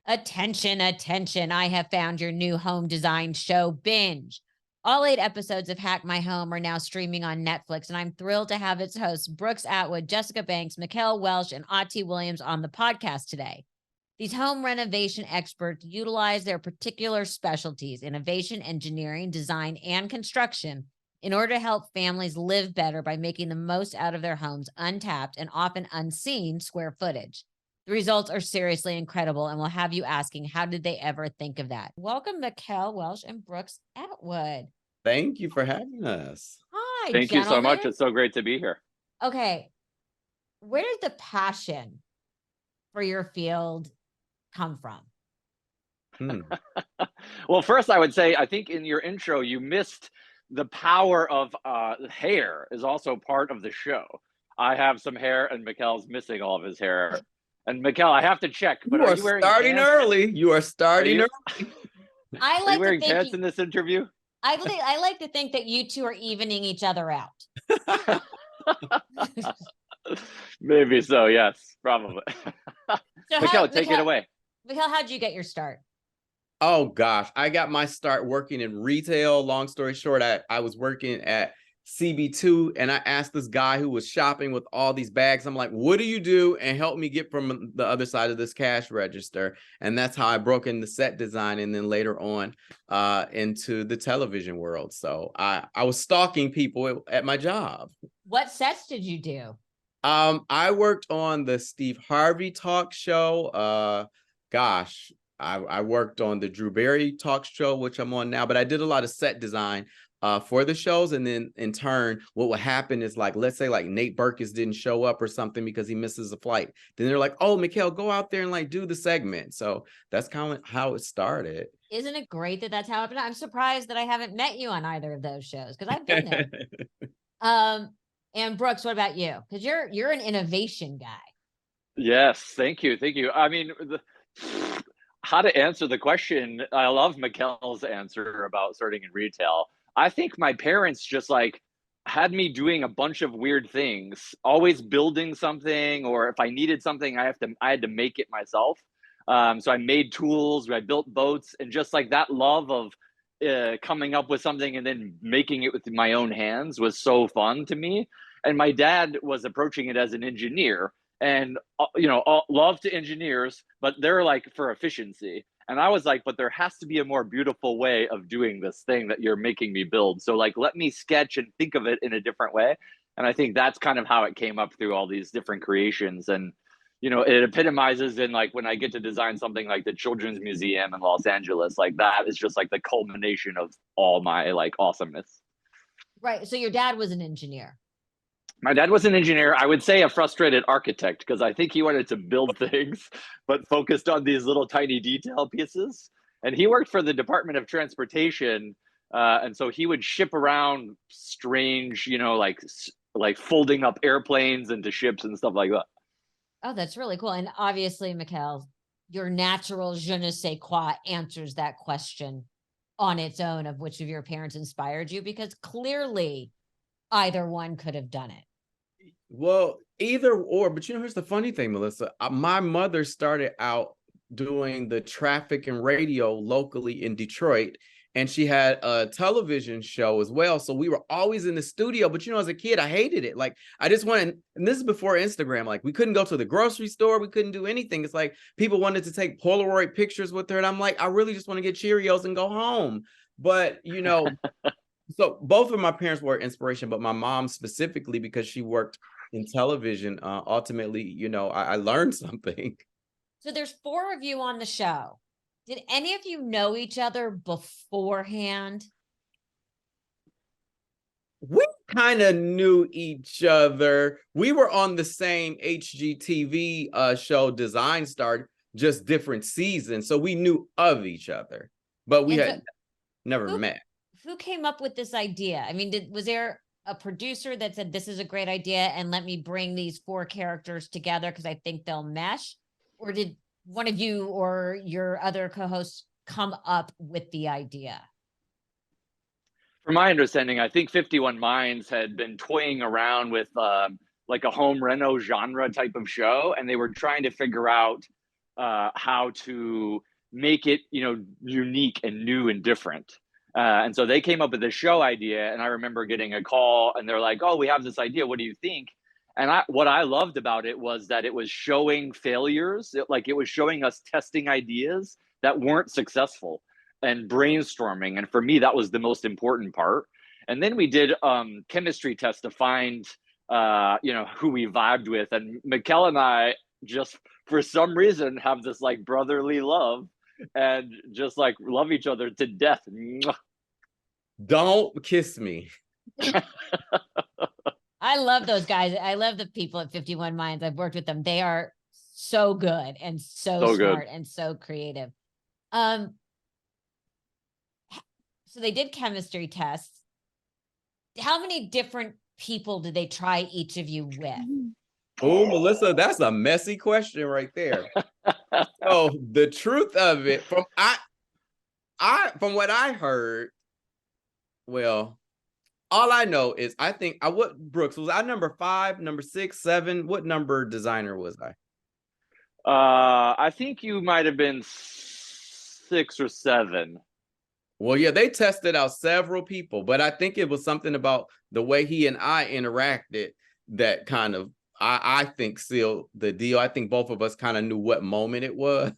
Attention, attention. I have found your new home design show, Binge. All 8 episodes of Hack My Home are now streaming on Netflix, and I'm thrilled to have its hosts, Brooks Atwood, Jessica Banks, Mikel Welch, and Ati Williams on the podcast today. These home renovation experts utilize their particular specialties, innovation, engineering, design, and construction, in order to help families live better by making the most out of their homes' untapped and often unseen square footage. The results are seriously incredible and will have you asking, how did they ever think of that? Welcome, Mikel Welch and Brooks Atwood. Thank you for having us. Hi, Thank you so much. It's so great to be here. Okay. Where did the passion for your field come from? Well, first I would say, I think in your intro, you missed the power of hair is also part of the show. I have some hair and Mikel's missing all of his hair. And Mikel, I have to check, but you are you wearing starting pants? early. You are starting early. I like are you wearing to think pants in this interview? I like to think that you two are evening each other out. Maybe so, yes, probably. So Mikel, take it away. Mikel, how'd you get your start? Oh gosh, I got my start working in retail. Long story short, I was working at CB2 and I asked this guy who was shopping with all these bags, I'm like, what do you do? And help me get from the other side of this cash register. And that's how I broke into set design and then later on into the television world. So I was stalking people at my job. What sets did you do? I worked on the Steve Harvey talk show. I worked on the Drew Barry talk show, which I'm on now, but I did a lot of set design for the shows. And then in turn, what would happen is, like, let's say like Nate Berkus didn't show up or something because he misses a flight. Then they're like, oh, Mikel, go out there and like do the segment. So that's kind of how it started. Isn't it great that that's how it happened? I'm surprised that I haven't met you on either of those shows because I've been there. And Brooks, what about you? Because you're an innovation guy. Yes, thank you. I mean, how to answer the question, I love Mikel's answer about starting in retail. I think my parents just like had me doing a bunch of weird things, always building something, or if I needed something, I had to make it myself. So I made tools, I built boats, and just like that love of coming up with something and then making it with my own hands was so fun to me. And my dad was approaching it as an engineer, and love to engineers, but they're like for efficiency. And I was like, but there has to be a more beautiful way of doing this thing that you're making me build. So like, let me sketch and think of it in a different way. And I think that's kind of how it came up through all these different creations. And, it epitomizes in like when I get to design something like the Children's Museum in Los Angeles, like that is just like the culmination of all my like awesomeness. Right. So your dad was an engineer. My dad was an engineer. I would say a frustrated architect, because I think he wanted to build things, but focused on these little tiny detail pieces. And he worked for the Department of Transportation. And so he would ship around strange, like folding up airplanes into ships and stuff like that. Oh, that's really cool. And obviously, Mikel, your natural je ne sais quoi answers that question on its own of which of your parents inspired you, because clearly either one could have done it. Well, either or, but here's the funny thing, Melissa. My mother started out doing the traffic and radio locally in Detroit, and she had a television show as well. So we were always in the studio, but as a kid, I hated it. Like, I just wanted, and this is before Instagram, like we couldn't go to the grocery store. We couldn't do anything. It's like people wanted to take Polaroid pictures with her. And I'm like, I really just want to get Cheerios and go home. But, so both of my parents were inspiration, but my mom specifically, because she worked in television, ultimately, I learned something. So there's 4 of you on the show. Did any of you know each other beforehand? We kind of knew each other. We were on the same HGTV show, Design Star, just different seasons. So we knew of each other, but we had never met. Who came up with this idea? I mean, was there a producer that said, this is a great idea and let me bring these 4 characters together because I think they'll mesh? Or did one of you or your other co-hosts come up with the idea? From my understanding, I think 51 Minds had been toying around with like a home reno genre type of show, and they were trying to figure out how to make it, unique and new and different. And so they came up with the show idea, and I remember getting a call, and they're like, "Oh, we have this idea. What do you think?" And what I loved about it was that it was showing failures. It was showing us testing ideas that weren't successful and brainstorming. And for me, that was the most important part. And then we did chemistry tests to find, who we vibed with. And Mikel and I just, for some reason, have this like brotherly love and just like love each other to death. Don't kiss me. I love those guys. I love the people at 51 Minds. I've worked with them. They are so good and so smart and so creative. So they did chemistry tests. How many different people did they try each of you with? Oh, Melissa, that's a messy question right there. So the truth of it, from what I heard, well, all I know is what Brooks, was I number 5, number 6, 7? What number designer was I? I think you might have been 6 or 7. Well, yeah, they tested out several people, but I think it was something about the way he and I interacted that kind of, I think, sealed the deal. I think both of us kind of knew what moment it was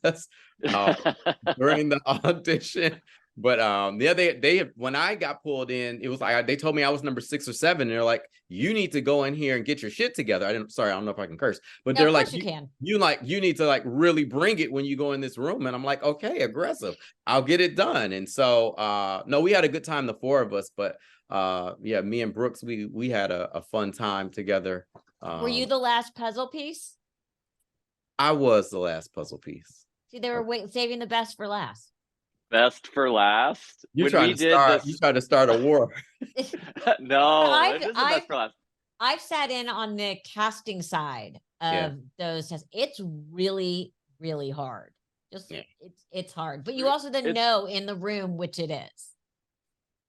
during the audition. But they when I got pulled in, it was like they told me I was number 6 or 7. And they're like, "You need to go in here and get your shit together." I don't know if I can curse, but no, they're like, you need to like really bring it when you go in this room. And I'm like, okay, aggressive. I'll get it done. And so no, we had a good time, the 4 of us. But yeah, me and Brooks, we had a fun time together. Were you the last puzzle piece? I was the last puzzle piece. See, they were saving the best for last. Best for last. You tried to start a war. No, it isn't best for last. I've sat in on the casting side of those tests. It's really, really hard. It's hard, but you also then know in the room which it is.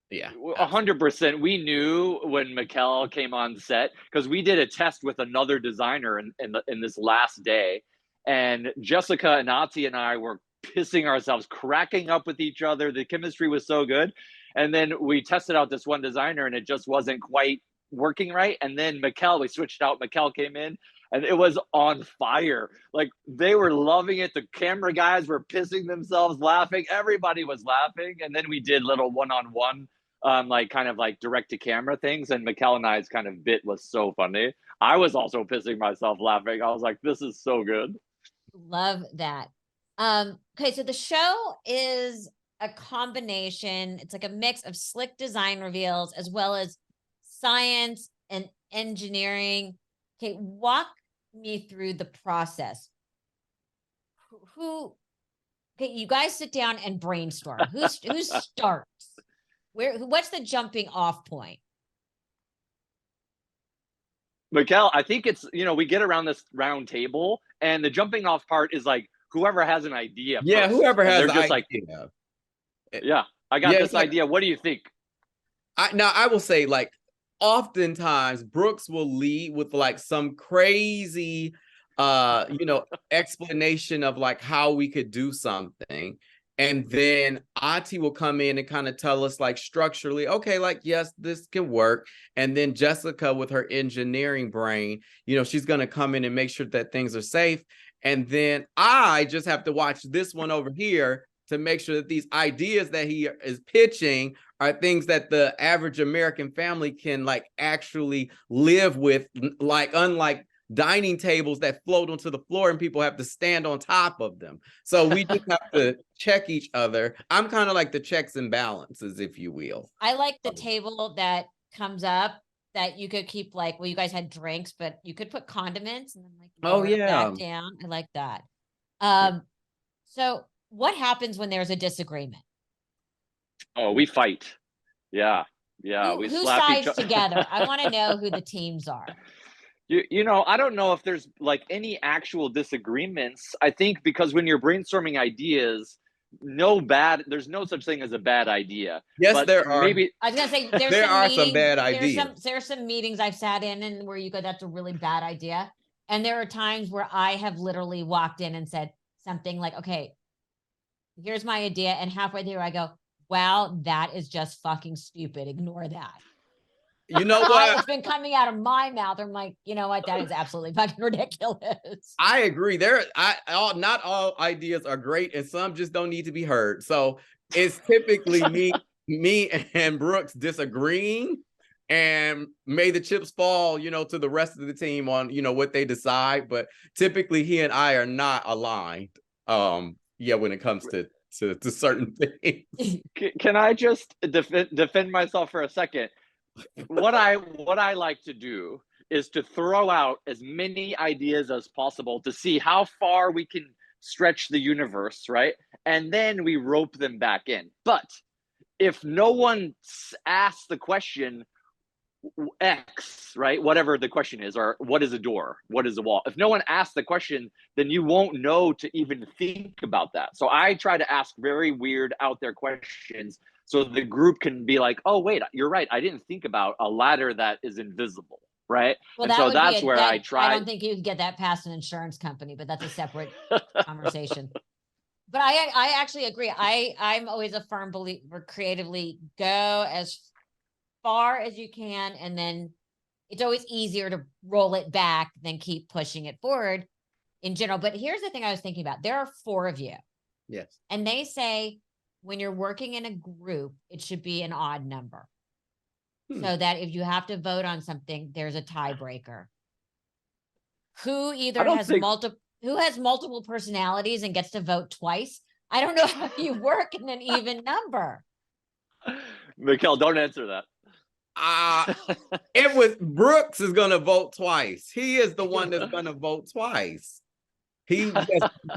Yeah, 100%. We knew when Mikel came on set because we did a test with another designer in this last day, and Jessica and Ati and I were pissing ourselves, cracking up with each other. The chemistry was so good. And then we tested out this one designer and it just wasn't quite working right. And then we switched out. Mikel came in and it was on fire. Like they were loving it. The camera guys were pissing themselves laughing. Everybody was laughing. And then we did little one-on-one, kind of like direct to camera things. And Mikel and I's kind of bit was so funny. I was also pissing myself laughing. I was like, this is so good. Love that. Okay, so the show is a combination. It's like a mix of slick design reveals as well as science and engineering. Okay, walk me through the process. Okay, you guys sit down and brainstorm. Who starts? What's the jumping off point? Mikel, I think it's, we get around this round table and the jumping off part is like, whoever has an idea. Yeah, first. whoever has an idea. I got this idea. What do you think? I will say, like, oftentimes Brooks will lead with like some crazy, explanation of like how we could do something. And then Ati will come in and kind of tell us like structurally, okay, like, yes, this can work. And then Jessica with her engineering brain, she's going to come in and make sure that things are safe. And then I just have to watch this one over here to make sure that these ideas that he is pitching are things that the average American family can like actually live with, like unlike dining tables that float onto the floor and people have to stand on top of them. So we just have to check each other. I'm kind of like the checks and balances, if you will. I like the table that comes up that you could keep like, well, you guys had drinks, but you could put condiments and then like back down. I like that. So what happens when there's a disagreement? Oh, we fight. Yeah. Who sides together? I want to know who the teams are. I don't know if there's like any actual disagreements. I think because when you're brainstorming ideas, there's no such thing as a bad idea. Yes, but there are. Maybe I was gonna say there are some bad ideas. There's some meetings I've sat in and where you go, that's a really bad idea. And there are times where I have literally walked in and said, something like, okay, here's my idea. And halfway through I go, wow, that is just fucking stupid. Ignore that. You know what? It's been coming out of my mouth. I'm like, you know what? That is absolutely fucking ridiculous. I agree. Not all ideas are great, and some just don't need to be heard. So it's typically me and Brooks disagreeing, and may the chips fall, to the rest of the team on, what they decide. But typically he and I are not aligned. When it comes to certain things. Can I just defend myself for a second? What I like to do is to throw out as many ideas as possible to see how far we can stretch the universe, right? And then we rope them back in. But if no one asks the question X, right? Whatever the question is, or what is a door? What is a wall? If no one asks the question, then you won't know to even think about that. So I try to ask very weird out there questions so the group can be like, oh, wait, you're right. I didn't think about a ladder that is invisible, right? Well, and so that's where I try. I don't think you could get that past an insurance company, but that's a separate conversation. But I actually agree. I'm always a firm believer, creatively go as far as you can, and then it's always easier to roll it back than keep pushing it forward in general. But here's the thing I was thinking about. There are 4 of you. Yes. And they say when you're working in a group, it should be an odd number. So that if you have to vote on something, there's a tiebreaker. Who either has multiple personalities and gets to vote twice. I don't know how you work in an even number. Mikel, don't answer that. It was Brooks is going to vote twice. He is the one that's going to vote twice. You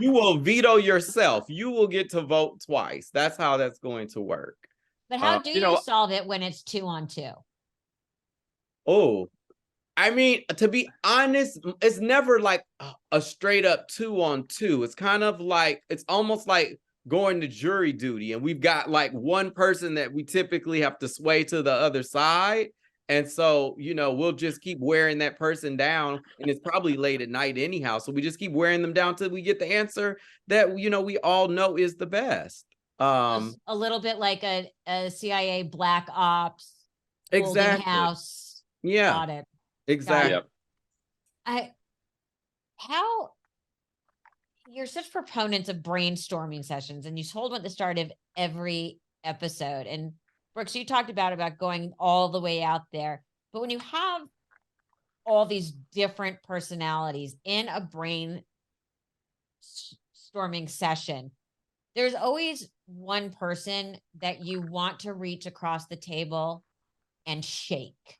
will veto yourself. You will get to vote twice. That's how that's going to work. But how do you solve it when it's 2 on 2? Oh, I mean, to be honest, it's never like a straight up 2 on 2. It's kind of like, it's almost like going to jury duty, and we've got like one person that we typically have to sway to the other side. And so, we'll just keep wearing that person down, and it's probably late at night anyhow. So we just keep wearing them down till we get the answer that, we all know is the best. A little bit like a CIA black ops, exactly. House Yeah, audit. exactly. How you're such proponents of brainstorming sessions, and you told them at the start of every episode. And Brooks, you talked about going all the way out there. But when you have all these different personalities in a brainstorming session, there's always one person that you want to reach across the table and shake.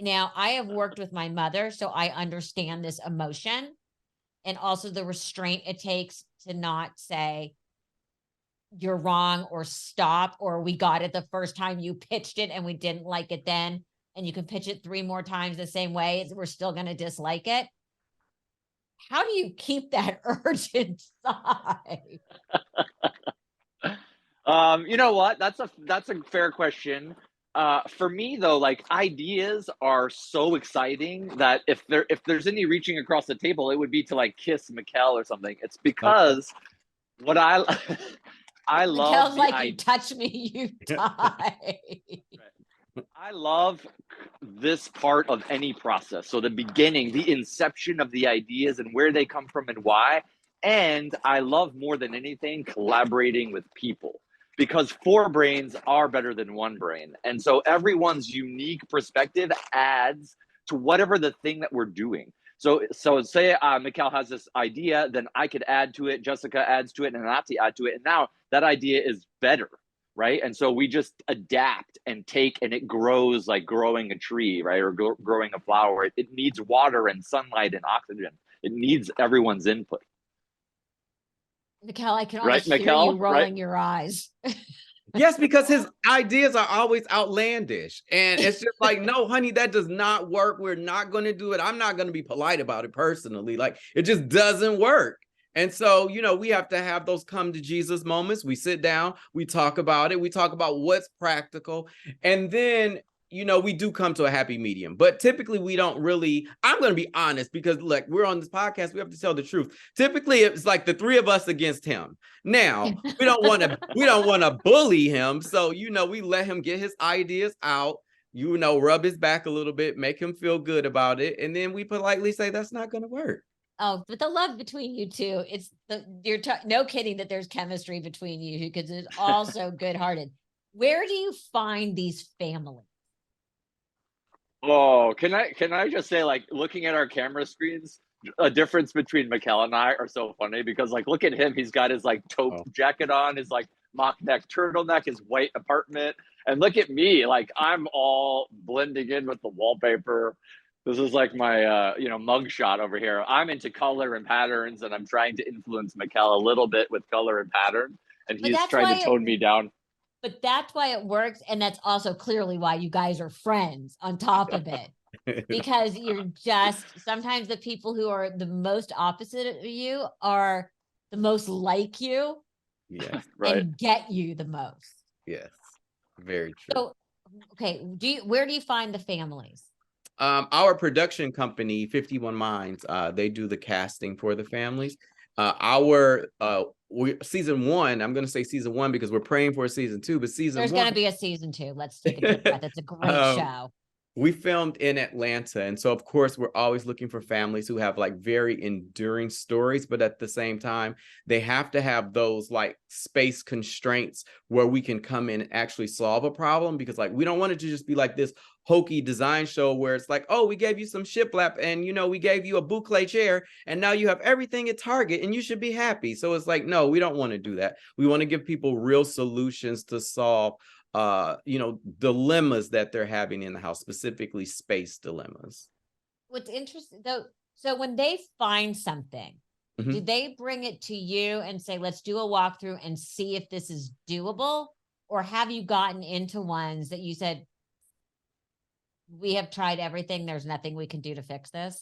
Now, I have worked with my mother, so I understand this emotion and also the restraint it takes to not say you're wrong or stop, or we got it the first time you pitched it and we didn't like it then, and you can pitch it 3 more times the same way, we're still going to dislike it. How do you keep that urge inside? You know what? That's a fair question. For me though, like, ideas are so exciting that if there's any reaching across the table, it would be to like kiss Mikel or something. It's because what I love Mikel's like, you touch me, you die. I love this part of any process. So the beginning, the inception of the ideas and where they come from and why. And I love more than anything collaborating with people, because 4 brains are better than 1 brain. And so everyone's unique perspective adds to whatever the thing that we're doing. So say Mikel has this idea, then I could add to it, Jessica adds to it, and Ati add to it. And now that idea is better, right? And so we just adapt and take, and it grows like growing a tree, right? Or growing a flower. It needs water and sunlight and oxygen. It needs everyone's input. Mikel, I can almost hear you rolling your eyes. Yes, because his ideas are always outlandish. And it's just like, no, honey, that does not work. We're not going to do it. I'm not going to be polite about it personally. Like, it just doesn't work. And so, we have to have those come to Jesus moments. We sit down, we talk about it. We talk about what's practical. And then we do come to a happy medium, but typically we don't really, I'm going to be honest, because look, we're on this podcast, we have to tell the truth. Typically it's like the three of us against him. Now, we don't want to bully him. So, we let him get his ideas out, rub his back a little bit, make him feel good about it. And then we politely say, that's not going to work. Oh, but the love between you two, no kidding that there's chemistry between you, because it's also good-hearted. Where do you find these families? Oh, can I just say, like, looking at our camera screens, a difference between Mikel and I are so funny, because like, look at him. He's got his like taupe jacket on, his like mock neck turtleneck, his white apartment. And look at me, like I'm all blending in with the wallpaper. This is like my mug shot over here. I'm into color and patterns, and I'm trying to influence Mikel a little bit with color and pattern. And he's trying to tone me down. But that's why it works. And that's also clearly why you guys are friends on top of it. Because you're just, sometimes the people who are the most opposite of you are the most like you. Yes. Right. And get you the most. Yes. Very true. So, okay. Where do you find the families? Our production company, 51 Minds, they do the casting for the families. Season 1, I'm going to say season 1 because we're praying for a season 2, but there's going to be a season 2. Let's take a deep breath. It's a great show. We filmed in Atlanta. And so, of course, we're always looking for families who have like very enduring stories. But at the same time, they have to have those like space constraints where we can come in and actually solve a problem. Because like, we don't want it to just be like this hokey design show where it's like, oh, we gave you some shiplap and, we gave you a boucle chair and now you have everything at Target and you should be happy. So it's like, no, we don't want to do that. We want to give people real solutions to solve dilemmas that they're having in the house, specifically space dilemmas. What's interesting though, so when they find something, do they bring it to you and say, let's do a walkthrough and see if this is doable? Or have you gotten into ones that you said, we have tried everything, there's nothing we can do to fix this?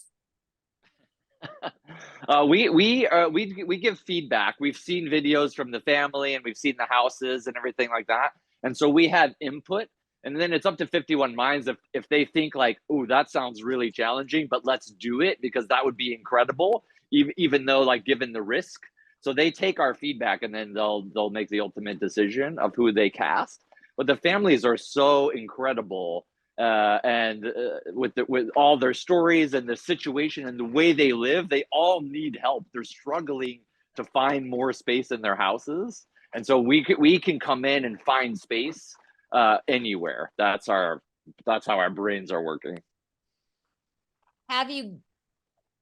We give feedback. We've seen videos from the family and we've seen the houses and everything like that. And so we have input, and then it's up to 51 Minds if they think like, oh, that sounds really challenging, but let's do it because that would be incredible, even though like given the risk. So they take our feedback and then they'll make the ultimate decision of who they cast. But the families are so incredible, with all their stories and the situation and the way they live, they all need help. They're struggling to find more space in their houses. And so we can come in and find space anywhere. That's how our brains are working. Have you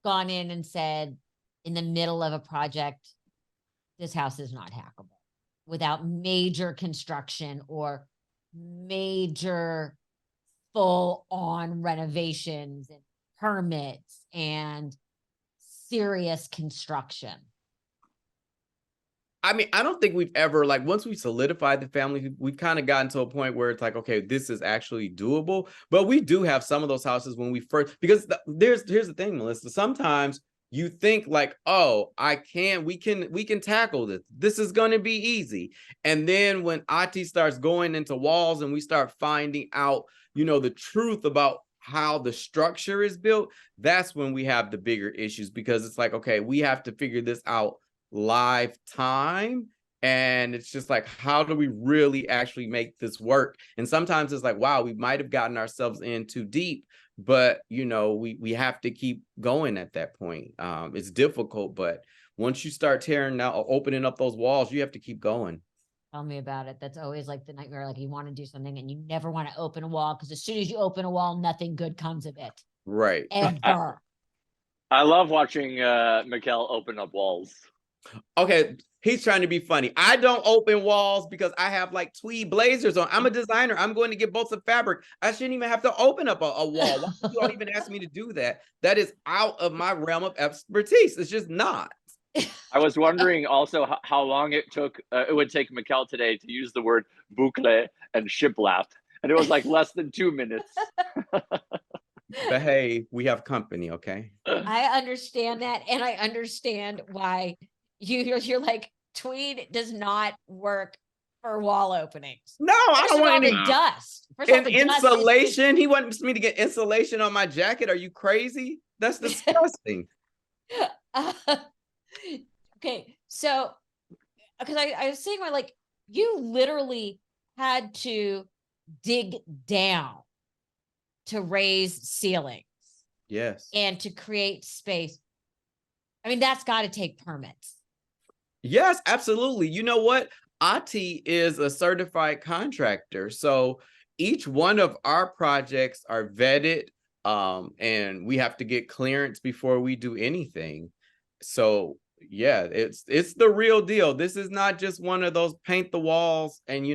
gone in and said, in the middle of a project, this house is not hackable without major construction or major full-on renovations and permits and serious construction? I mean, I don't think we've ever, like, once we solidified the family, we've kind of gotten to a point where it's like, okay, this is actually doable. But we do have some of those houses when we first, because here's the thing, Melissa. Sometimes you think like, oh, we can tackle this. This is going to be easy. And then when Ati starts going into walls and we start finding out, the truth about how the structure is built, that's when we have the bigger issues, because it's like, okay, we have to figure this out live time. And it's just like, how do we really actually make this work? And sometimes it's like, wow, we might have gotten ourselves in too deep, but we have to keep going at that point. It's difficult, but once you start tearing out or opening up those walls, you have to keep going. Tell me about it. That's always like the nightmare. Like you want to do something and you never want to open a wall, because as soon as you open a wall, nothing good comes of it. Right. Ever. I love watching Mikel open up walls. Okay, he's trying to be funny. I don't open walls because I have like tweed blazers on. I'm a designer. I'm going to get bolts of fabric. I shouldn't even have to open up a wall. Why do you all even ask me to do that? That is out of my realm of expertise. It's just not. I was wondering also how long it would take Mikel today to use the word boucle and shiplap. And it was like less than 2 minutes. But hey, we have company, okay? I understand that. And I understand why you're like, tweed does not work for wall openings. No, I First don't of all, want the any dust. First of all, the dust is insulation. He wants me to get insulation on my jacket. Are you crazy? That's disgusting. Okay, so because I was saying, like, you literally had to dig down to raise ceilings Yes. and to create space. I mean, that's got to take permits. Yes, absolutely. You know what? Ati is a certified contractor. So each one of our projects are vetted, and we have to get clearance before we do anything. So yeah, it's the real deal. This is not just one of those paint the walls and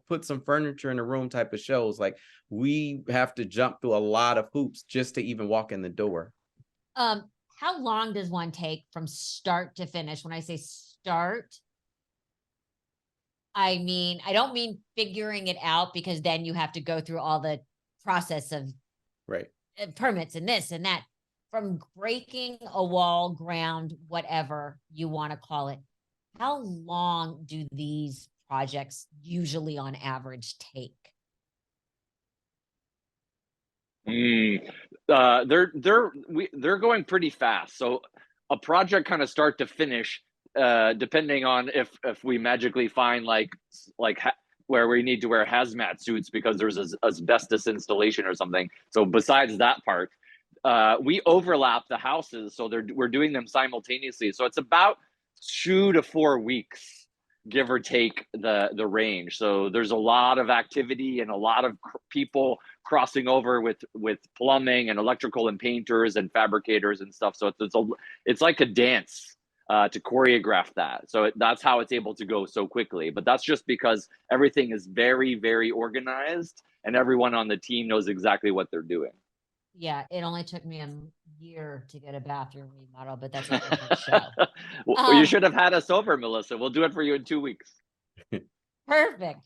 put some furniture in the room type of shows. Like, we have to jump through a lot of hoops just to even walk in the door. How long does one take from start to finish? When I say start, I mean, I don't mean figuring it out, because then you have to go through all the process of Right. permits and this and that. From breaking a wall, ground, whatever you want to call it, how long do these projects usually on average take? They're going pretty fast. So a project kind of start to finish, depending on if we magically find where we need to wear hazmat suits because there's asbestos installation or something. So besides that part, we overlap the houses, so we're doing them simultaneously. So it's about 2 to 4 weeks, give or take the range. So there's a lot of activity and a lot of people crossing over with plumbing and electrical and painters and fabricators and stuff. So it's like a dance to choreograph that. So that's how it's able to go so quickly. But that's just because everything is very, very organized and everyone on the team knows exactly what they're doing. Yeah, it only took me a year to get a bathroom remodel, but that's a different show. Well, you should have had us over, Melissa. We'll do it for you in 2 weeks. Perfect.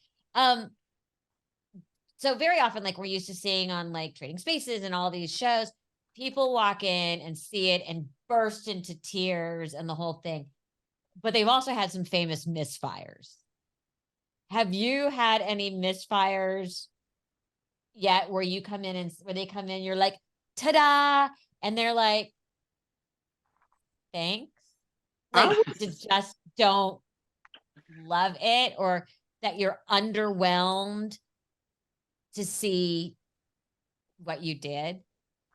So very often, like, we're used to seeing on like Trading Spaces and all these shows, people walk in and see it and burst into tears and the whole thing. But they've also had some famous misfires. Have you had any misfires yet where you come in and where they come in, you're like, ta-da, and they're like, thanks? Like, just don't love it, or that you're underwhelmed to see what you did?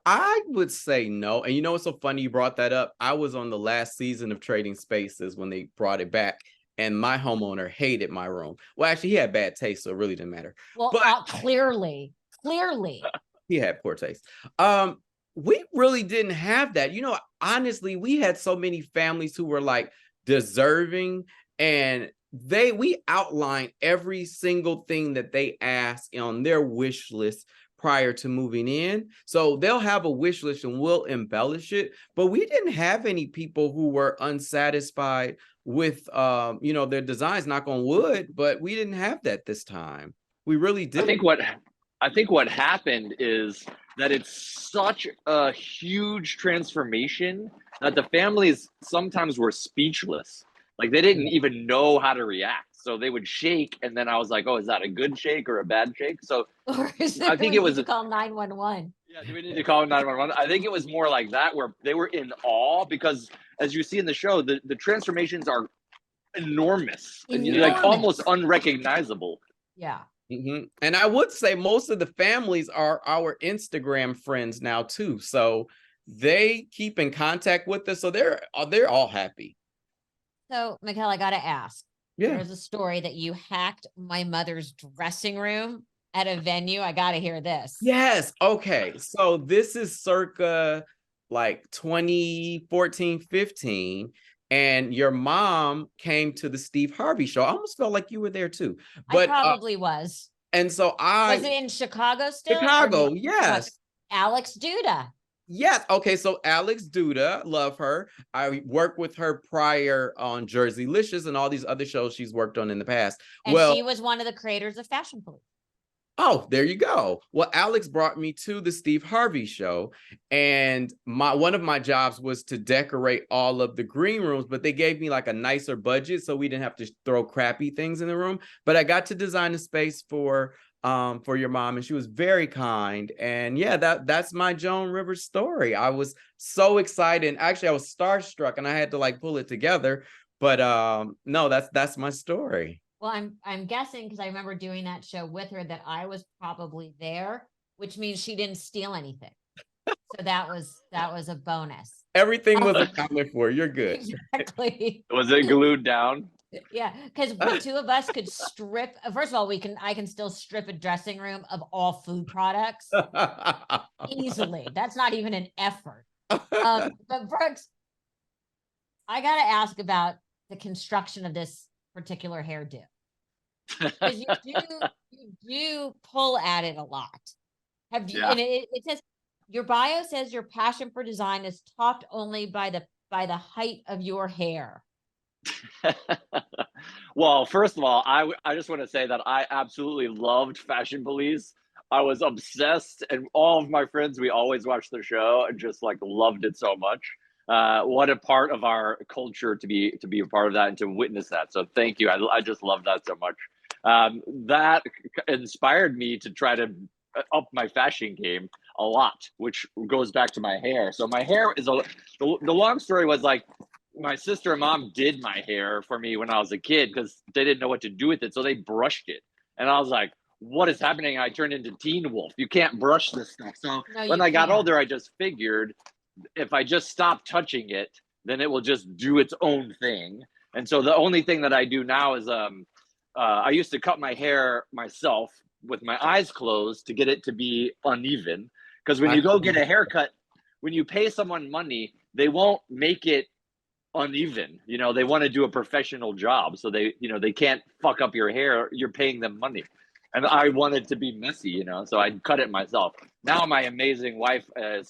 I would say no. And you know what's so funny you brought that up? I was on the last season of Trading Spaces when they brought it back, and my homeowner hated my room. Well, actually, he had bad taste, so it really didn't matter. Well, but clearly. He had poor taste. We really didn't have that. Honestly, we had so many families who were like deserving, and we outlined every single thing that they asked on their wish list prior to moving in. So they'll have a wish list and we'll embellish it. But we didn't have any people who were unsatisfied with their designs, knock on wood, but we didn't have that this time. We really didn't. I think what happened is that it's such a huge transformation that the families sometimes were speechless. Like, they didn't even know how to react. So they would shake, and then I was like, oh, is that a good shake or a bad shake? So I think it was to call 911. Yeah, do we need to call 911? I think it was more like that, where they were in awe because, as you see in the show, the transformations are enormous. And like almost unrecognizable. Yeah. Mm-hmm. And I would say most of the families are our Instagram friends now too, so they keep in contact with us. So they're all happy. So, Mikel, I gotta ask. Yeah. There's a story that you hacked my mother's dressing room at a venue. I gotta hear this. Yes. Okay. So this is circa like 2014, 15. And your mom came to the Steve Harvey show. I almost felt like you were there too. But I probably was. And so was it in Chicago still? Chicago, yes. Alex Duda. Yes. Okay. So Alex Duda, love her. I worked with her prior on Jersey Licious and all these other shows she's worked on in the past. And she was one of the creators of Fashion Police. Oh, there you go. Well, Alex brought me to the Steve Harvey show, and one of my jobs was to decorate all of the green rooms, but they gave me like a nicer budget, so we didn't have to throw crappy things in the room. But I got to design a space for your mom, and she was very kind. And yeah, that's my Joan Rivers story. I was so excited. And actually, I was starstruck, and I had to like pull it together. But no, that's my story. Well, I'm guessing, because I remember doing that show with her, that I was probably there, which means she didn't steal anything. So that was a bonus. Everything was accounted for. You're good. Exactly. Was it glued down? Yeah, because the two of us could strip. First of all, I can still strip a dressing room of all food products easily. That's not even an effort. But Brooks, I got to ask about the construction of this particular hairdo. Because you do pull at it a lot. Have you? Yeah. And it says your bio says your passion for design is topped only by the height of your hair. Well, first of all, I just want to say that I absolutely loved Fashion Police. I was obsessed, and all of my friends, we always watched the show and just like loved it so much. What a part of our culture to be a part of that and to witness that. So thank you. I just love that so much. That inspired me to try to up my fashion game a lot, which goes back to my hair. So my hair is the long story was like, my sister and mom did my hair for me when I was a kid because they didn't know what to do with it. So they brushed it. And I was like, what is happening? I turned into Teen Wolf. You can't brush this stuff. So when I got older, I just figured if I just stop touching it, then it will just do its own thing. And so the only thing that I do now is I used to cut my hair myself with my eyes closed to get it to be uneven. Because when you go get a haircut, when you pay someone money, they won't make it uneven. You know, they want to do a professional job. So they can't fuck up your hair. You're paying them money. And I wanted to be messy, so I cut it myself. Now my amazing wife,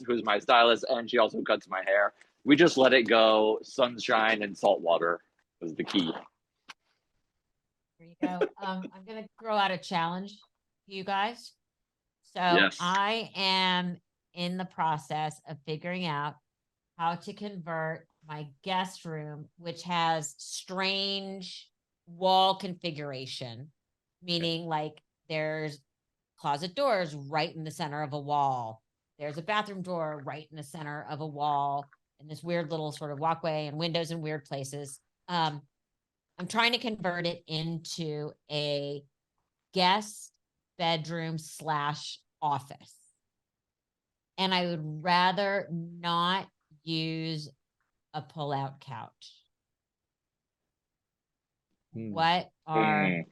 who's my stylist, and she also cuts my hair. We just let it go. Sunshine and salt water is the key. There you go. I'm going to throw out a challenge to you guys. So yes. I am in the process of figuring out how to convert my guest room, which has strange wall configuration, meaning like there's closet doors right in the center of a wall. There's a bathroom door right in the center of a wall, and this weird little sort of walkway and windows in weird places. I'm trying to convert it into a guest bedroom / office. And I would rather not use a pull-out couch. What are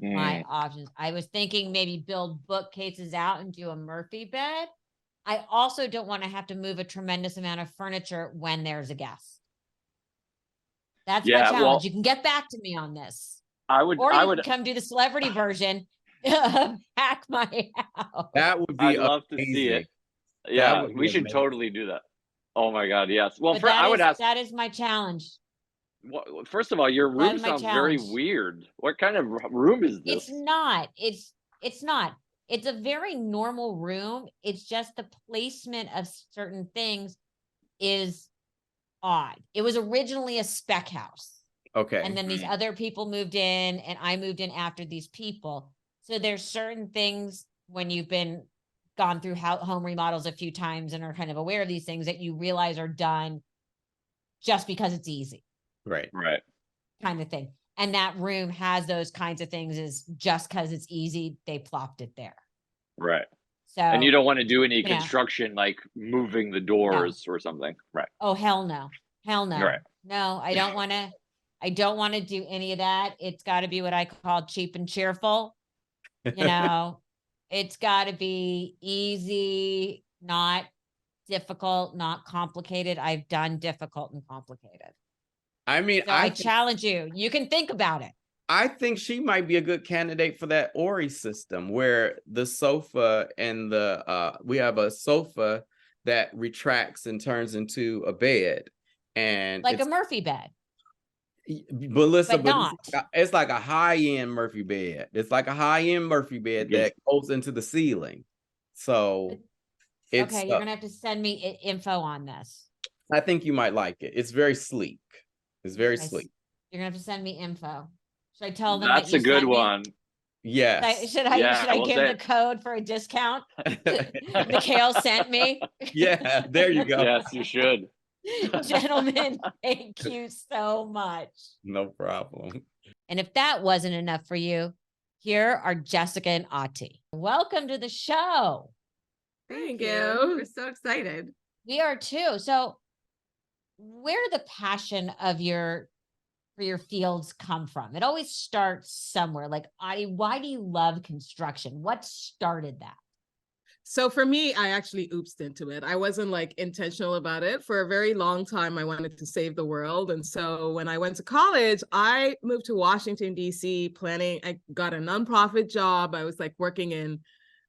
my options? I was thinking maybe build bookcases out and do a Murphy bed. I also don't want to have to move a tremendous amount of furniture when there's a guest. That's my challenge. Well, you can get back to me on this. I would come do the celebrity version of Hack My House. That would be I'd love to see it. Yeah, we should totally do that. Oh my God, yes. Well, I would ask. That is my challenge. Well, first of all, your room sounds very weird. What kind of room is this? It's not. It's not. It's a very normal room. It's just the placement of certain things is odd. It was originally a spec house. Okay. And then these other people moved in, and I moved in after these people. So there's certain things when you've gone through home remodels a few times and are kind of aware of these things that you realize are done just because it's easy. Right. Kind of thing. And that room has those kinds of things is just because it's easy, they plopped it there. Right. So, and you don't want to do any construction like moving the doors or something. Right. Oh, hell no. Right. No, I don't want to do any of that. It's got to be what I call cheap and cheerful. It's got to be easy, not difficult, not complicated. I've done difficult and complicated. I mean, so I challenge you. You can think about it. I think she might be a good candidate for that Ori system where the sofa and we have a sofa that retracts and turns into a bed. And like a Murphy bed. Melissa, but not. it's like a high-end Murphy bed. It's like a high-end Murphy bed that goes into the ceiling. So it's okay, you're gonna have to send me info on this. I think you might like it. It's very sleek. It's very sleek. You're gonna have to send me info. Should I tell them That's that you a good sent one? Me? Yes. Should I give the code for a discount? Mikhail sent me. Yeah, there you go. Yes, you should. Gentlemen, thank you so much. No problem. And if that wasn't enough for you, here are Jessica and Ati. Welcome to the show. Thank you. We're so excited. We are too. So where did the passion of your fields come from? It always starts somewhere. Like, Ati, why do you love construction? What started that? So for me, I actually oopsed into it. I wasn't like intentional about it. For a very long time, I wanted to save the world. And so when I went to college, I moved to Washington, D.C. I got a nonprofit job. I was like working in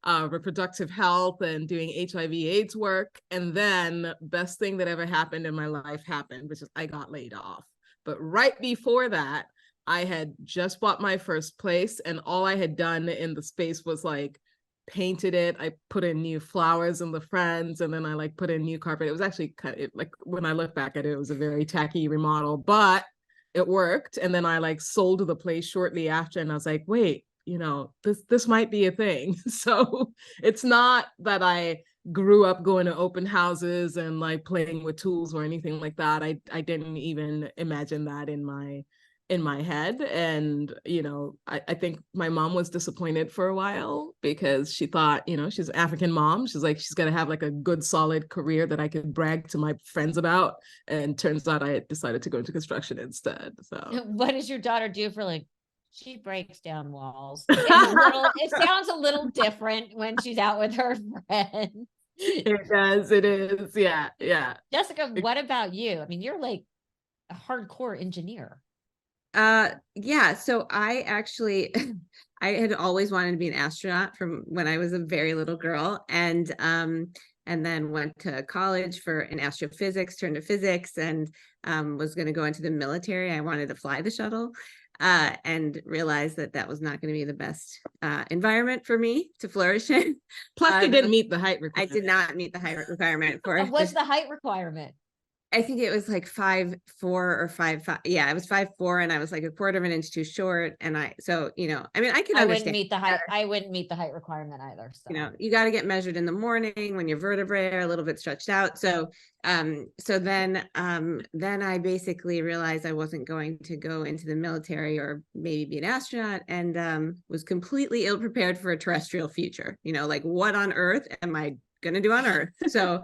reproductive health and doing HIV/AIDS work. And then best thing that ever happened in my life happened, which is I got laid off. But right before that, I had just bought my first place, and all I had done in the space was like painted it. I put in new flowers in the friends, and then I like put in new carpet. It was actually kind of like, when I look back at it, it was a very tacky remodel, but it worked. And then I like sold the place shortly after, and I was like, wait, this might be a thing. So it's not that I grew up going to open houses and like playing with tools or anything like that. I didn't even imagine that in my head. And I think my mom was disappointed for a while, because she thought, she's an African mom, she's like, she's gonna have like a good solid career that I could brag to my friends about. And turns out I decided to go into construction instead. So what does your daughter do for like? She breaks down walls. It sounds a little different when she's out with her friends. It does. It is. Yeah. Jessica, what about you? I mean, you're like a hardcore engineer. Yeah, so I actually I had always wanted to be an astronaut from when I was a very little girl, and then went to college for an astrophysics, turned to physics, and was going to go into the military. I wanted to fly the shuttle, and realized that was not going to be the best environment for me to flourish in. Plus, you didn't meet the height requirement. I did not meet the height requirement for. What's the height requirement? I think it was like 5'4" or 5'5". Yeah, it was 5'4", and I was like a quarter of an inch too short. And I mean, I can understand. Wouldn't meet the height. I wouldn't meet the height requirement either. So. You got to get measured in the morning when your vertebrae are a little bit stretched out. So then I basically realized I wasn't going to go into the military or maybe be an astronaut, and was completely ill prepared for a terrestrial future. Like, what on earth am I going to do on Earth? So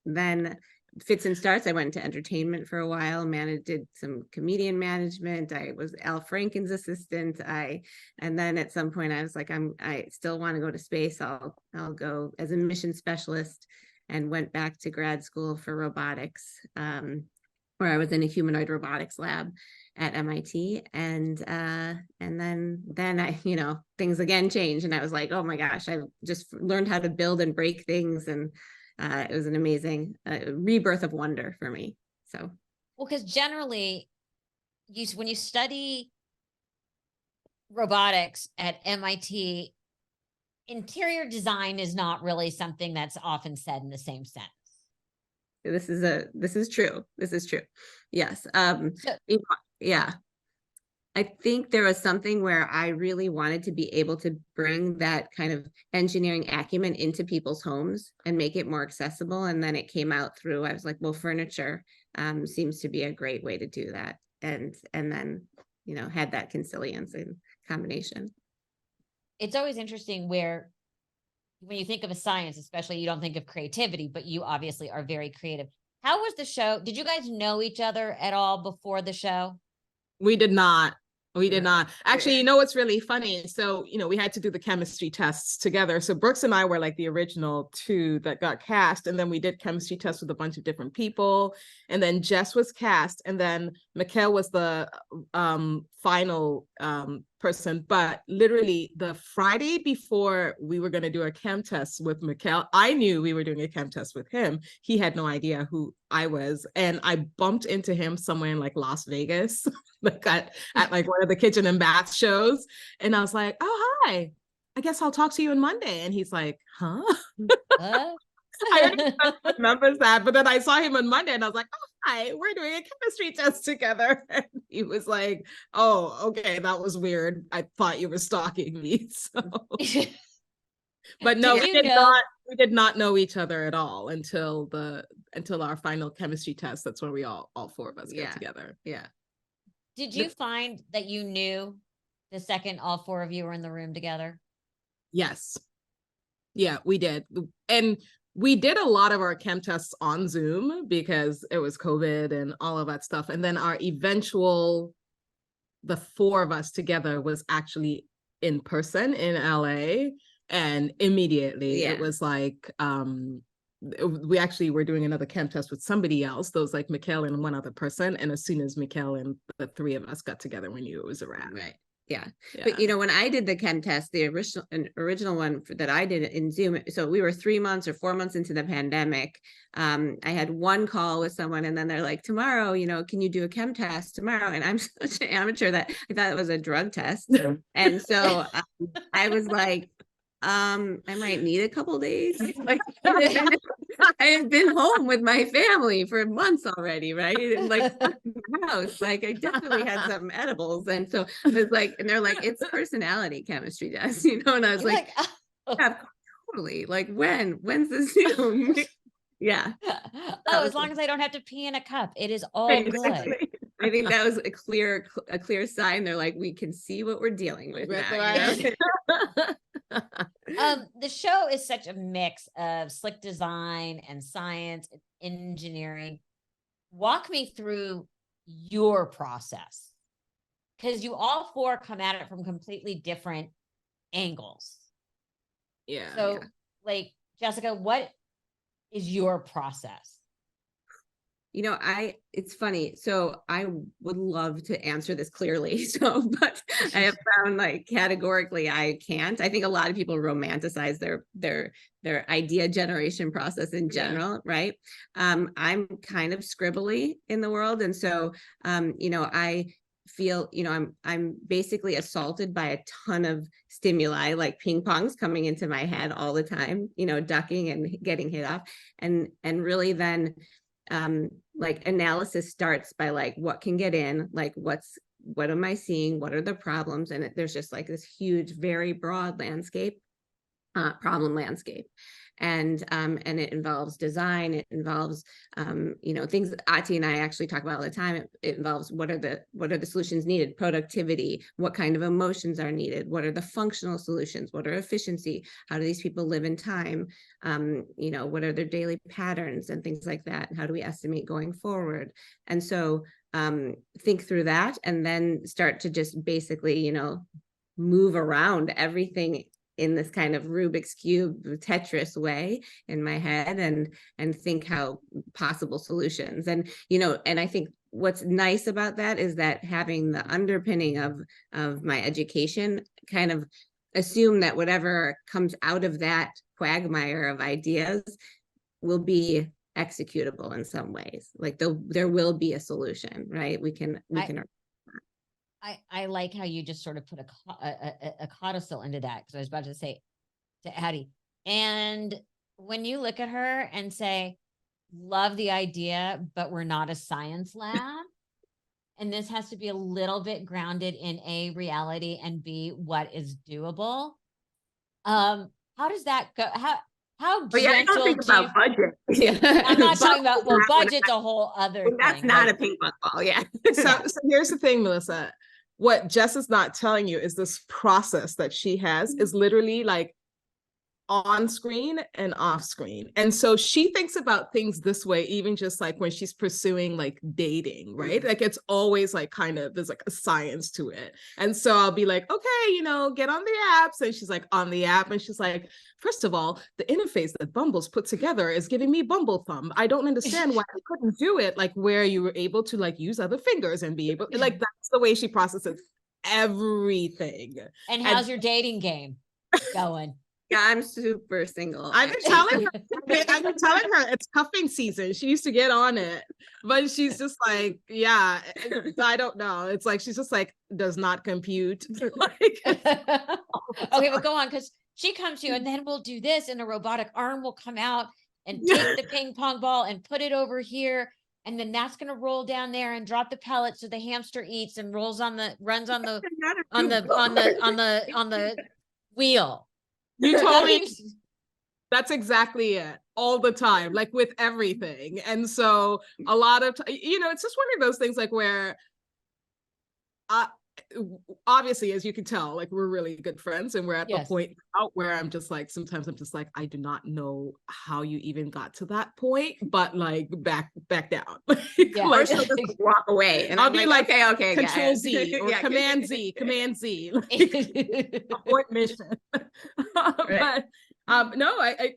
then fits and starts. I went into entertainment for a while, did some comedian management. I was Al Franken's assistant. And then at some point I was like, I still want to go to space. I'll go as a mission specialist, and went back to grad school for robotics, where I was in a humanoid robotics lab at MIT. And then I, things again changed, and I was like, oh my gosh, I just learned how to build and break things. And it was an amazing rebirth of wonder for me. So, well, because generally, when you study robotics at MIT, interior design is not really something that's often said in the same sense. This is true. Yes. Yeah. I think there was something where I really wanted to be able to bring that kind of engineering acumen into people's homes and make it more accessible. And then it came out through, I was like, well, furniture seems to be a great way to do that. And then, had that consilience and combination. It's always interesting where when you think of a science, especially, you don't think of creativity, but you obviously are very creative. How was the show? Did you guys know each other at all before the show? We did not. We did not. Actually, what's really funny? So, we had to do the chemistry tests together. So Brooks and I were like the original two that got cast. And then we did chemistry tests with a bunch of different people. And then Jess was cast. And then Mikel was the final person, but literally the Friday before we were going to do a chem test with Mikel, I knew we were doing a chem test with him. He had no idea who I was. And I bumped into him somewhere in like Las Vegas, like at like one of the kitchen and bath shows. And I was like, oh, hi, I guess I'll talk to you on Monday. And he's like, huh? I remember that, but then I saw him on Monday and I was like, oh, hi, we're doing a chemistry test together. And he was like, oh, okay, that was weird. I thought you were stalking me. So, but no, we did not know each other at all until our final chemistry test. That's when we all four of us got together. Yeah. Did you find that you knew the second all four of you were in the room together? Yes. Yeah, we did. And we did a lot of our chem tests on Zoom because it was COVID and all of that stuff. And then the four of us together was actually in person in LA. And immediately it was like, we actually were doing another chem test with somebody else. There was like Mikel and one other person. And as soon as Mikel and the three of us got together, we knew it was a wrap. Right. Yeah. But when I did the chem test, the original one that I did in Zoom, so we were 3 months or 4 months into the pandemic. I had one call with someone and then they're like, tomorrow, can you do a chem test tomorrow? And I'm such an amateur that I thought it was a drug test. And so I was like, I might need a couple days. Like, I have been home with my family for months already, right? And like house, like I definitely had some edibles. And so I was like, and they're like, it's personality chemistry test, and I was like, yeah, totally. Like when's the Zoom? Yeah. As long as I don't have to pee in a cup, it is all good. I think that was a clear sign. They're like, we can see what we're dealing with now. The show is such a mix of slick design and science and engineering. Walk me through your process, because you all four come at it from completely different angles. Yeah. So like, Jessica, what is your process? It's funny. So I would love to answer this clearly. But I have found like categorically, I can't. I think a lot of people romanticize their idea generation process in general. Right. I'm kind of scribbly in the world. And so, I feel, I'm basically assaulted by a ton of stimuli, like ping pongs coming into my head all the time, ducking and getting hit off. And really then, like analysis starts by like what can get in, like what am I seeing, what are the problems, and there's just like this huge, very broad landscape, problem landscape, and it involves design, it involves things Ati and I actually talk about all the time. It involves what are the solutions needed, productivity, what kind of emotions are needed, what are the functional solutions, what are efficiency, how do these people live in time, what are their daily patterns and things like that, how do we estimate going forward. And so think through that and then start to just basically move around everything in this kind of Rubik's Cube Tetris way in my head and think how possible solutions. And, and I think what's nice about that is that having the underpinning of my education kind of assume that whatever comes out of that quagmire of ideas will be executable in some ways. Like there will be a solution, right? We can. I like how you just sort of put a codicil into that, because I was about to say to Addie, and when you look at her and say, love the idea, but we're not a science lab, and this has to be a little bit grounded in A, reality, and B, what is doable. How does that go? How gentle I don't think about budget. Yeah. I'm not talking about, budget's a whole other thing. That's not a ping pong ball. Yeah. So here's the thing, Melissa. What Jess is not telling you is this process that she has is literally like on screen and off screen. And so she thinks about things this way, even just like when she's pursuing like dating, right? Like it's always like kind of, there's like a science to it. And so I'll be like, okay, get on the apps. And she's like, on the app. And she's like, first of all, the interface that Bumble's put together is giving me Bumble thumb. I don't understand why I couldn't do it like where you were able to like use other fingers and be able, like that's the way she processes. everything. And how's your dating game going? Yeah, I'm super single. I've been telling her, it's cuffing season. She used to get on it, but she's just like, yeah, I don't know. It's like, she's just like, does not compute. Like, Okay, but go on, because she comes to you and then we'll do this and a robotic arm will come out and take the ping pong ball and put it over here. And then that's going to roll down there and drop the pellets so the hamster eats and runs on the wheel. you told me that's exactly it all the time, like with everything. And so a lot of, it's just one of those things like where obviously, as you can tell, like we're really good friends and we're at the point out where I'm just like, sometimes I'm just like, I do not know how you even got to that point, but like back down. Or she'll just walk away and I'll be like, okay, Control Z or Command Z, like, abort mission. But no, I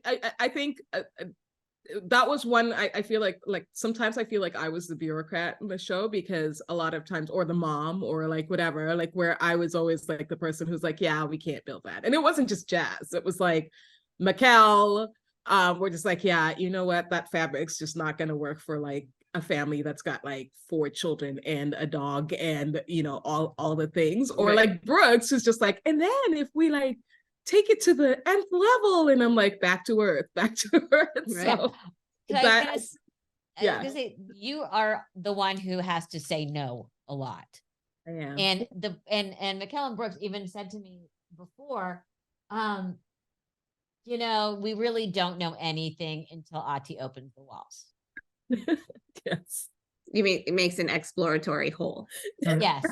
think that was one. I feel like sometimes I feel like I was the bureaucrat in the show, because a lot of times, or the mom, or like whatever, like where I was always like the person who's like, yeah, we can't build that. And it wasn't just Jazz, it was like Mikel. We're just like, yeah, you know what, that fabric's just not going to work for like a family that's got like 4 children and a dog and all the things. Or like Brooks, who's just like, and then if we like take it to the nth level, and I'm like, back to earth. Right. So that, I was gonna say, you are the one who has to say no a lot. I am. And Mikel and Brooks even said to me before, we really don't know anything until Ati opens the walls. Yes. You mean it makes an exploratory hole? Yes.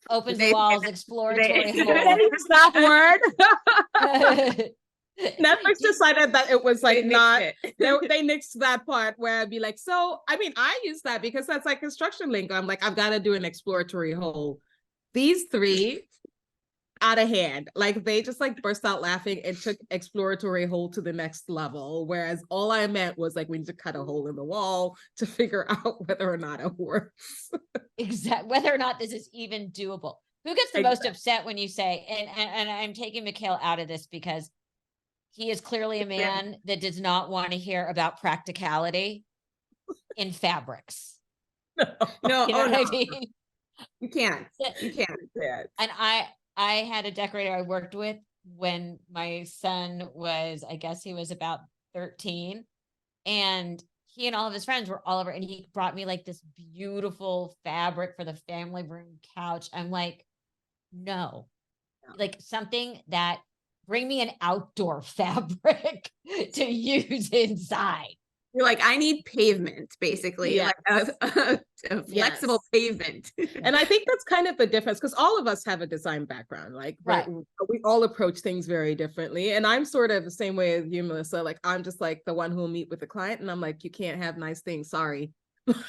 Opens the walls, exploratory hole. Use that word. Netflix decided that it was like they nixed that part where I'd be like, so I mean, I use that because that's like construction lingo. I'm like, I've got to do an exploratory hole. These 3 out of hand, like they just like burst out laughing and took exploratory hole to the next level, whereas all I meant was like, we need to cut a hole in the wall to figure out whether or not it works. Exactly, whether or not this is even doable. Who gets the most upset when you say, and I'm taking Mikel out of this because he is clearly a man that does not want to hear about practicality in fabrics. No, you know what I mean? You can't. And I had a decorator I worked with when my son was, I guess he was about 13, and he and all of his friends were all over, and he brought me like this beautiful fabric for the family room couch. I'm like, no, like something that bring me an outdoor fabric to use inside. You're like, I need pavement, basically, like a flexible pavement. And I think that's kind of the difference, because all of us have a design background, like we all approach things very differently. And I'm sort of the same way as you, Melissa. Like, I'm just like the one who'll meet with the client and I'm like, you can't have nice things, sorry.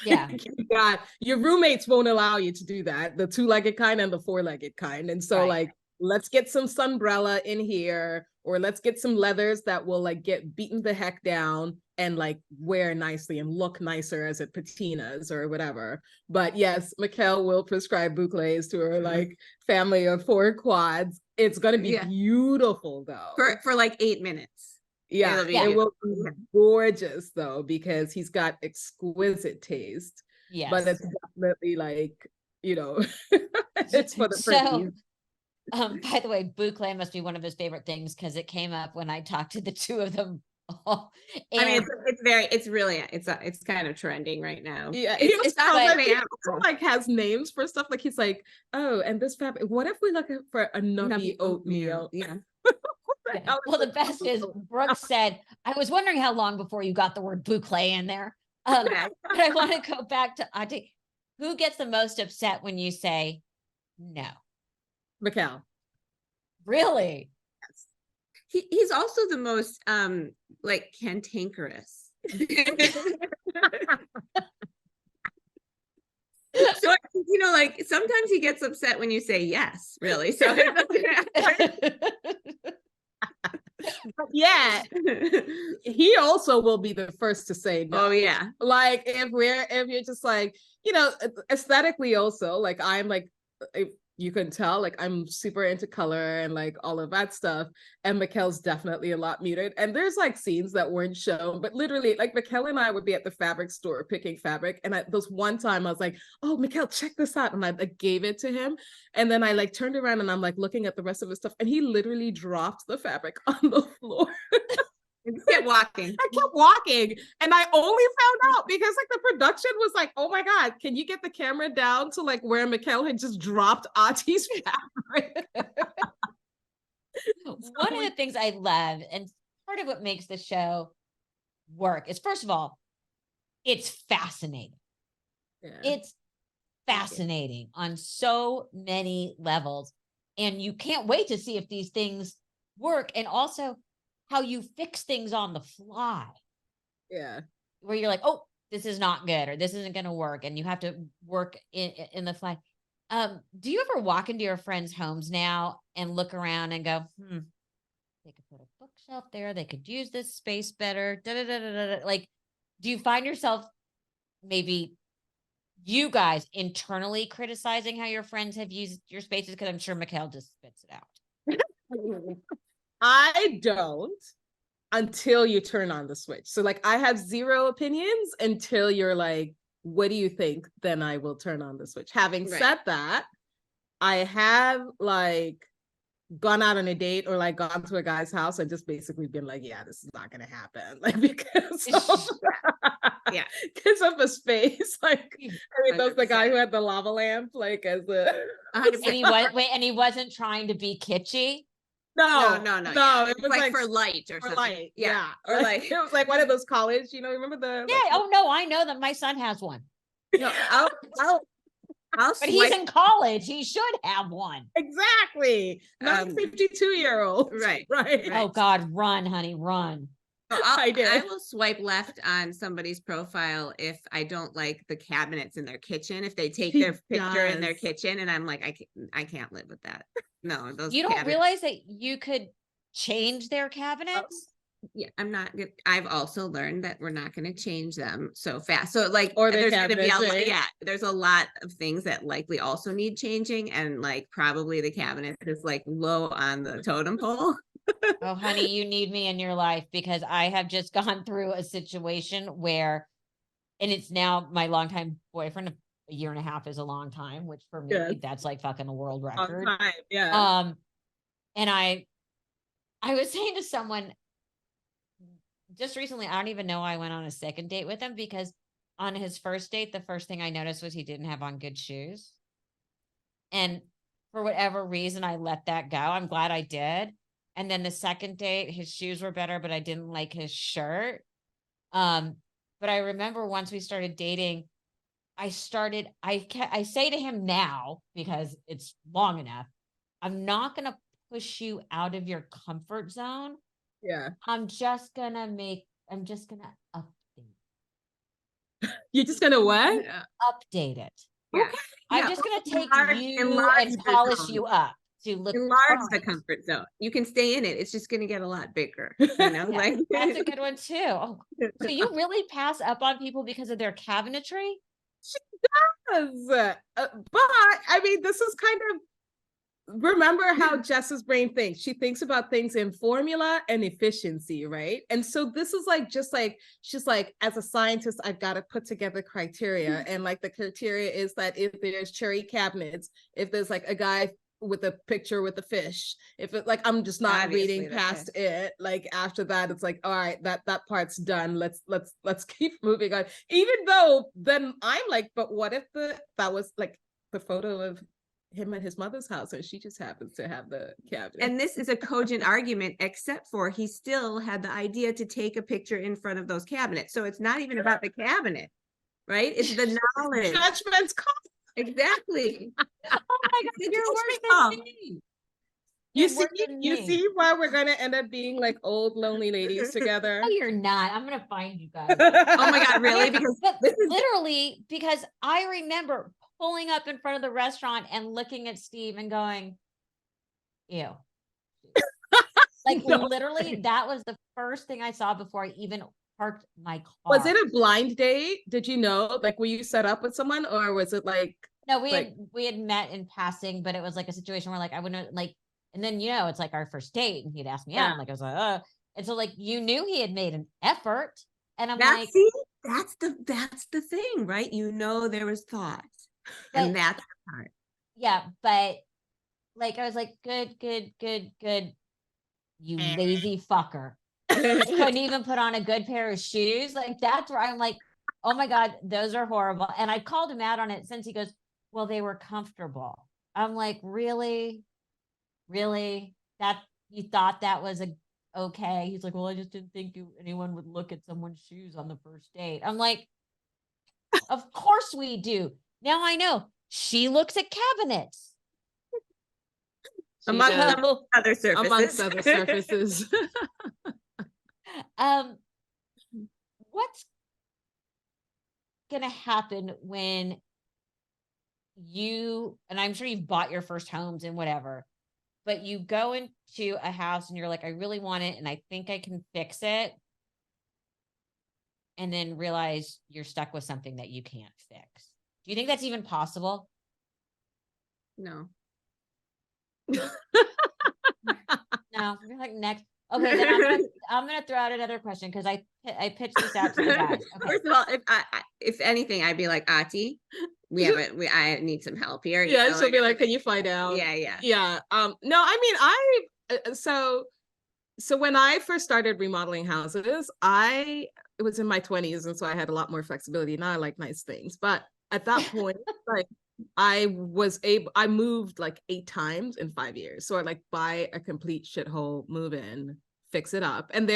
Yeah. God, your roommates won't allow you to do that, the 2-legged kind and the 4-legged kind. And so like, let's get some sunbrella in here, or let's get some leathers that will like get beaten the heck down and like wear nicely and look nicer as it patinas or whatever. But yes, Mikel will prescribe boucles to her like family of 4 quads. It's going to be beautiful though. For like 8 minutes. Yeah, it will be gorgeous though, because he's got exquisite taste. Yes. But it's definitely like, it's for the pretties. By the way, boucle must be one of his favorite things because it came up when I talked to the 2 of them. I mean, it's kind of trending right now. Yeah, it's like has names for stuff. Like he's like, oh, and this fabric. What if we look for a nubby oatmeal? Yeah. Well, the best is Brooks said, I was wondering how long before you got the word boucle in there. But I want to go back to Ati. Who gets the most upset when you say no? Mikel. Really? Yes. He's also the most like cantankerous. So like sometimes he gets upset when you say yes, really. So yeah, he also will be the first to say no. Oh yeah. Like if you're just like, aesthetically also, like I'm like, You can tell, like, I'm super into color and like all of that stuff. And Mikel's definitely a lot muted. And there's like scenes that weren't shown, but literally, like, Mikel and I would be at the fabric store picking fabric. And this one time I was like, oh, Mikel, check this out. And I like gave it to him. And then I like turned around and I'm like looking at the rest of his stuff. And he literally dropped the fabric on the floor. And kept walking. I kept walking, and I only found out because like the production was like, "Oh my god, can you get the camera down to like where Mikel had just dropped Ati's fabric?" One of the things I love, and part of what makes the show work, is first of all, it's fascinating. Yeah. It's fascinating on so many levels, and you can't wait to see if these things work, and also how you fix things on the fly. Yeah. Where you're like, oh, this is not good, or this isn't going to work. And you have to work in the fly. Do you ever walk into your friends' homes now and look around and go, they could put a bookshelf there. They could use this space better. Like, do you find yourself maybe you guys internally criticizing how your friends have used your spaces? Because I'm sure Mikel just spits it out. I don't until you turn on the switch. So like I have zero opinions until you're like, what do you think? Then I will turn on the switch. Having said that, I have like gone out on a date or like gone to a guy's house and just basically been like, yeah, this is not gonna happen. Like because of, because of the space. Like I mean, that was the guy who had the lava lamp, like as a and he wasn't trying to be kitschy. No. Yeah. It was like for light or something. Light. Yeah. Or like it was like one of those college, you know, remember the Yeah, oh no, I know that my son has one. No, I'll but he's in college. He should have one. Exactly. Not 52-year-old. Right. Oh God, run, honey, run. So I will swipe left on somebody's profile if I don't like the cabinets in their kitchen. If they take their picture in their kitchen, and I'm like, I can't live with that. No, those. You don't realize that you could change their cabinets? Yeah, I'm not good. I've also learned that we're not going to change them so fast. So like, or there's going to be right? there's a lot of things that likely also need changing, and like probably the cabinet is like low on the totem pole. Oh, honey, you need me in your life because I have just gone through a situation where, and it's now my longtime boyfriend. A year and a half is a long time, which for me, that's like fucking a world record. Yeah. And I was saying to someone just recently, I don't even know I went on a second date with him because on his first date, the first thing I noticed was he didn't have on good shoes. And for whatever reason, I let that go. I'm glad I did. And then the second date, his shoes were better, but I didn't like his shirt. But I remember once we started dating, I say to him now, because it's long enough, I'm not going to push you out of your comfort zone. Yeah. I'm just going to update. You're just going to what? Update it. Yeah. Okay. I'm just going to take you enlarge and polish you up to look enlarge the comfort zone. You can stay in it. It's just going to get a lot bigger. You know, like that's a good one too. Oh, so you really pass up on people because of their cabinetry? She does. But I mean, this is kind of, remember how Jess's brain thinks. She thinks about things in formula and efficiency, right? And so this is like, just like, she's like, as a scientist, I've got to put together criteria. And like the criteria is that if there's cherry cabinets, if there's like a guy with a picture with a fish, if it like, I'm just not reading past it. Like after that, it's like, all right, that part's done. Let's keep moving on. Even though then I'm like, but what if that was like the photo of him at his mother's house and she just happens to have the cabinet? And this is a cogent argument, except for he still had the idea to take a picture in front of those cabinets. So it's not even about the cabinet, right? It's the knowledge. Judgment's called. Exactly. Oh my God, you're worse than me. You see why we're gonna end up being like old lonely ladies together? No, you're not. I'm gonna find you guys. Oh my God, really? Because literally, because I remember pulling up in front of the restaurant and looking at Steve and going, ew. Like literally, that was the first thing I saw before I even parked my car. Was it a blind date? Did you know? Like, were you set up with someone, or was it like No, Like- we had met in passing, but it was like a situation where like I wouldn't like, and then it's like our first date, and he'd asked me out, and like I was like, and so like you knew he had made an effort, and I'm like, see, that's the thing, right? You know, there was thought, But- and that's the part. yeah, but like I was like, good, you lazy fucker. Couldn't even put on a good pair of shoes. Like that's where I'm like, oh my God, those are horrible. And I called him out on it since he goes, well, they were comfortable. I'm like, really? That you thought that was okay? He's like, well, I just didn't think anyone would look at someone's shoes on the first date. I'm like, of course we do. Now I know she looks at cabinets. Among other surfaces. amongst other surfaces. What's gonna happen when and I'm sure you've bought your first homes and whatever, but you go into a house and you're like, I really want it and I think I can fix it, and then realize you're stuck with something that you can't fix? Do you think that's even possible? No. No, you're like next. Okay, then I'm gonna throw out another question because I pitched this out to the guys. Okay. First of all, if anything, I'd be like, Ati, I need some help here. Yeah, she'll be like, can you find out? Yeah. Yeah. No, I mean, so when I first started remodeling houses, it was in my 20s, and so I had a lot more flexibility. Now I like nice things, but at that point, like I moved like 8 times in 5 years. So I like buy a complete shithole, move in, fix it up. And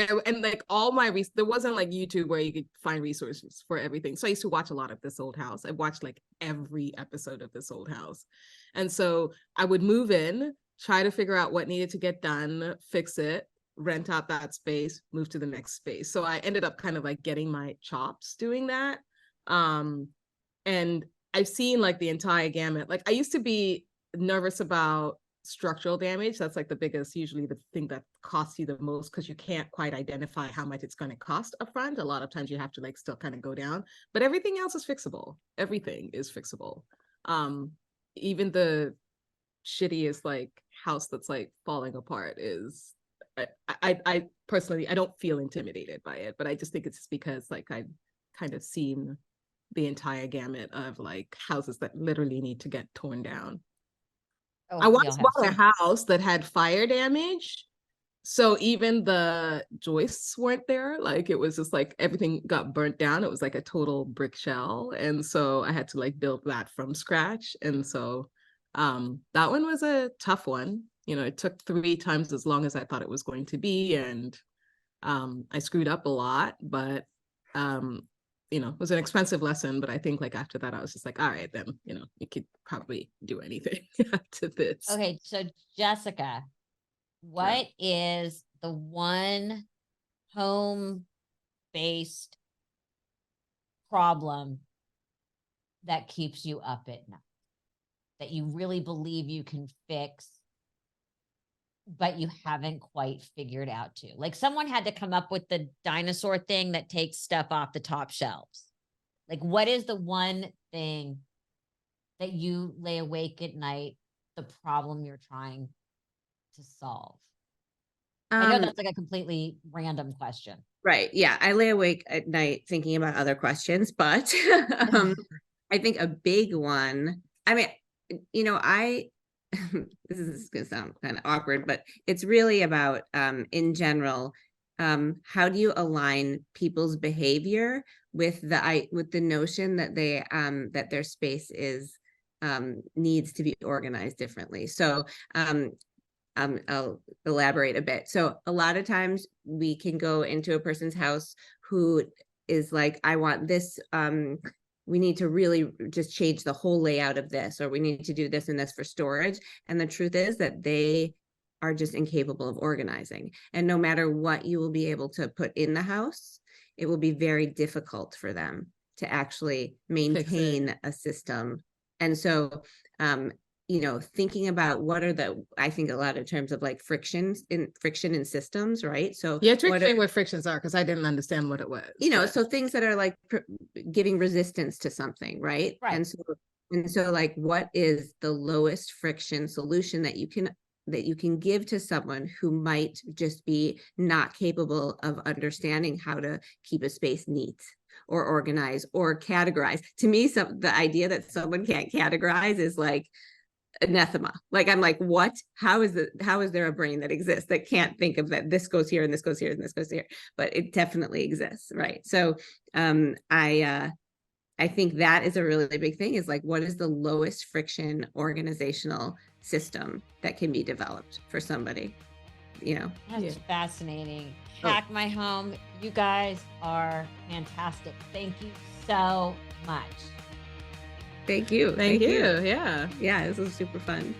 like all my there wasn't like YouTube where you could find resources for everything. So I used to watch a lot of This Old House. I watched like every episode of This Old House. And so I would move in, try to figure out what needed to get done, fix it, rent out that space, move to the next space. So I ended up kind of like getting my chops doing that. And I've seen like the entire gamut. Like I used to be nervous about structural damage. That's like the biggest, usually the thing that costs you the most, because you can't quite identify how much it's going to cost upfront. A lot of times you have to like still kind of go down, but everything else is fixable. Everything is fixable. Even the shittiest like house that's like falling apart is, I personally, I don't feel intimidated by it, but I just think it's just because like I've kind of seen the entire gamut of like houses that literally need to get torn down. Oh, I once bought a house that had fire damage, so even the joists weren't there. Like it was just like everything got burnt down. It was like a total brick shell, and so I had to like build that from scratch. And so that one was a tough one. You know, it took 3 times as long as I thought it was going to be, and I screwed up a lot, but you know, it was an expensive lesson. But I think like after that, I was just like, all right, then, you know, you could probably do anything after this. Okay, so Jessica, what is the one home-based problem that keeps you up at night, that you really believe you can fix, but you haven't quite figured out to? Like someone had to come up with the dinosaur thing that takes stuff off the top shelves. Like what is the one thing that you lay awake at night, the problem you're trying to solve? I know that's like a completely random question. Right. Yeah. I lay awake at night thinking about other questions, but I think a big one, I mean, you know, this is going to sound kind of awkward, but it's really about, in general, how do you align people's behavior with the notion that that their space needs to be organized differently. So, I'll elaborate a bit. So a lot of times we can go into a person's house who is like, I want this, we need to really just change the whole layout of this, or we need to do this and this for storage. And the truth is that they are just incapable of organizing. And no matter what you will be able to put in the house, it will be very difficult for them to actually maintain a system. And so, you know, thinking about what are I think a lot of terms of like friction in systems, right? So yeah, explain what frictions are, because I didn't understand what it was. You know, so things that are like giving resistance to something, right? Right. And so And so like, what is the lowest friction solution that you can give to someone who might just be not capable of understanding how to keep a space neat or organize or categorize? To me, the idea that someone can't categorize is like anathema. Like, I'm like, what? How is there a brain that exists that can't think of that this goes here and this goes here and this goes here? But it definitely exists, right? So I think that is a really big thing, is like, what is the lowest friction organizational system that can be developed for somebody, you know? That's fascinating. Oh. Hack My Home, you guys are fantastic. Thank you so much. Thank you. Thank you. Yeah. Yeah, this was super fun.